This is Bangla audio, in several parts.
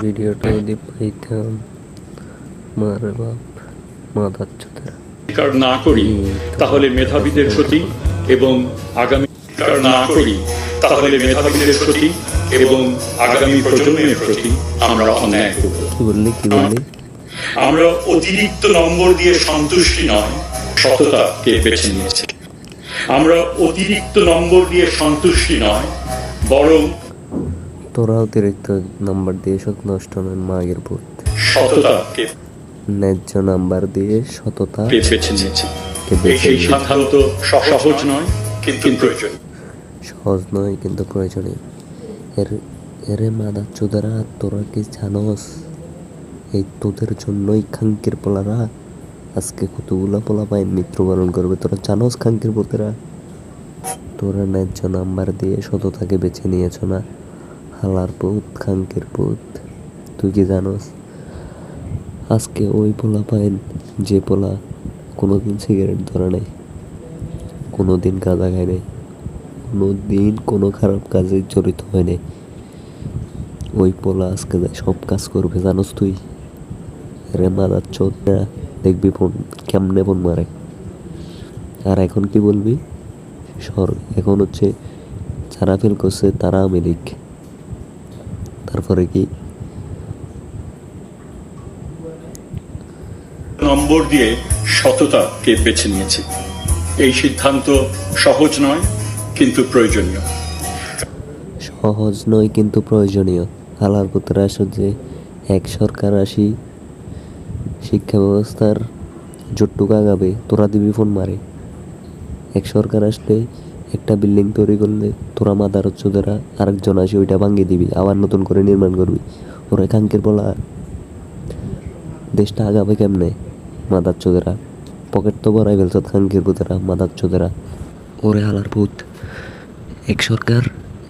ভিডিওটা যদি পাইতাম, মারে বাপ মাদাচ্চোদের কার না করি তাহলে মেধাবীদের ক্ষতি এবং আগামী কার না করি তাহলে মেধাবীদের ক্ষতি এবং আগামী প্রজন্মের প্রতি আমরা অন্যায় করব। কি বললি? আমরা অতিরিক্ত নম্বর দিয়ে সন্তুষ্টি নয়, সততাকে বেছে নিয়েছি। আমরা অতিরিক্ত নম্বর দিয়ে সন্তুষ্টি নয়, বরং তোরা অতিরিক্ত নাম্বার দিয়ে সত নষ্ট নয়, মাগের ভূত। সততাকে ন্যায্য নাম্বার দিয়ে সততা বেছে নিয়েছি। এই সিদ্ধান্ত সহজ নয় কিন্তু প্রয়োজনীয়। সহজ নয় কিন্তু প্রয়োজনীয়। এরে মাদাচ্চোদেরা, তোরা কি জানোস এই তোদের জন্যই খাঙ্কির পোলারা আজকে কতগুলো পোলা পায় মৃত্যুবরণ করবে? তোরা জানোস খাঙ্কির পোতেরা? তোরা ন্যায্য নাম্বার দিয়ে সততাকে বেছে নিয়েছ না? হালার পুত, খাঙ্কির পুত, তুই কি জানোস আজকে ওই পোলা পায় যে পোলা কোনোদিন সিগারেট ধরে নাই, কোনোদিন গাঁজা খায় নাই, কোনোদিন কোনো খারাপ কাজে জড়িত হয় নাই, ওই পোলা আজকে সব কাজ করবে? জানোস তুই? রে মাদাচ্চোদ না, দেখবি ফোন কেমনে ফোন মারে। আর এখন কি বলবি? সর, এখন হচ্ছে যারা ফেল করছে তারা আওয়ামী লীগ। তারপরে কি? নম্বর দিয়ে সততাকে বেছে নিয়েছি। এই সিদ্ধান্ত সহজ নয় কিন্তু প্রয়োজনীয়। সহজ নয় কিন্তু প্রয়োজনীয়। হালার পুত্র আসে এক সরকার আসি শিক্ষা ব্যবস্থার জোটটুকু আগাবে, তোরা দিবি ফোন মারে। এক সরকার আসলে একটা বিল্ডিং তৈরি করলে তোরা মাদারচোদেরা আরেকজন আসে ওইটা ভাঙিয়ে দিবি, আবার নতুন করে নির্মাণ করবি। ওরা খাঙ্কের বলা দেশটা আগাবে কেমনে? মাদারচোদেরা পকেট তো ভরাই ফেলছ খাঙ্কের পুতেরা, মাদারচোদেরা। ওরে হালার ভূত, এক সরকার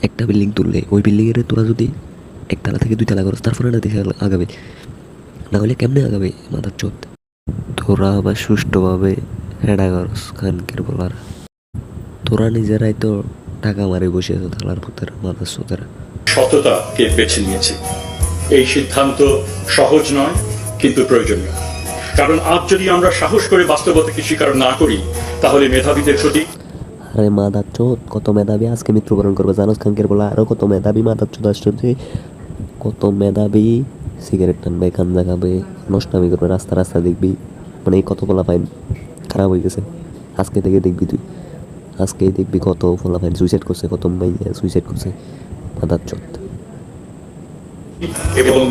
একটা বিল্ডিং তুললে ওই বিল্ডিংয়ের তোরা যদি একতলা থেকে 2 তলা করস, তারপরে না দেখে আগাবে, না হলে কেমনে আগাবে মাদারচোদ? তোরা আবার সুষ্ঠুভাবে হেডা করস খানকের বলার। তোরা নিজেরাই তো টাকা মারি বসে আছো থালার পুতেরা, মাদারচোদেরা। সততাকে বেছে নিয়েছি। এই সিদ্ধান্ত সহজ নয় কিন্তু প্রয়োজনীয়। কারণ আজ যদি আমরা সাহস করে বাস্তবতাকে স্বীকার না করি তাহলে মেধাবীদের ক্ষতি। আরে মাদারচোদ, কত মেধাবী আজকে মৃত্যুবরণ করবে জানোস খানকের বলা? আরো কত মেধাবী মাদারচোদ আসছে, কত মেধাবী সিগারেট টানবে, গাঁজা খাবে, নষ্টামি করবে, রাস্তা রাস্তা দেখবি। মানে কত পোলা ফাইন খারাপ হয়ে গেছে। আজকে থেকে দেখবি তুই, আজকেই দেখবি কত পোলা ফাইন সুইসাইড করছে, কত মাইয়া সুইসাইড করছে মাদারচোদ। এবং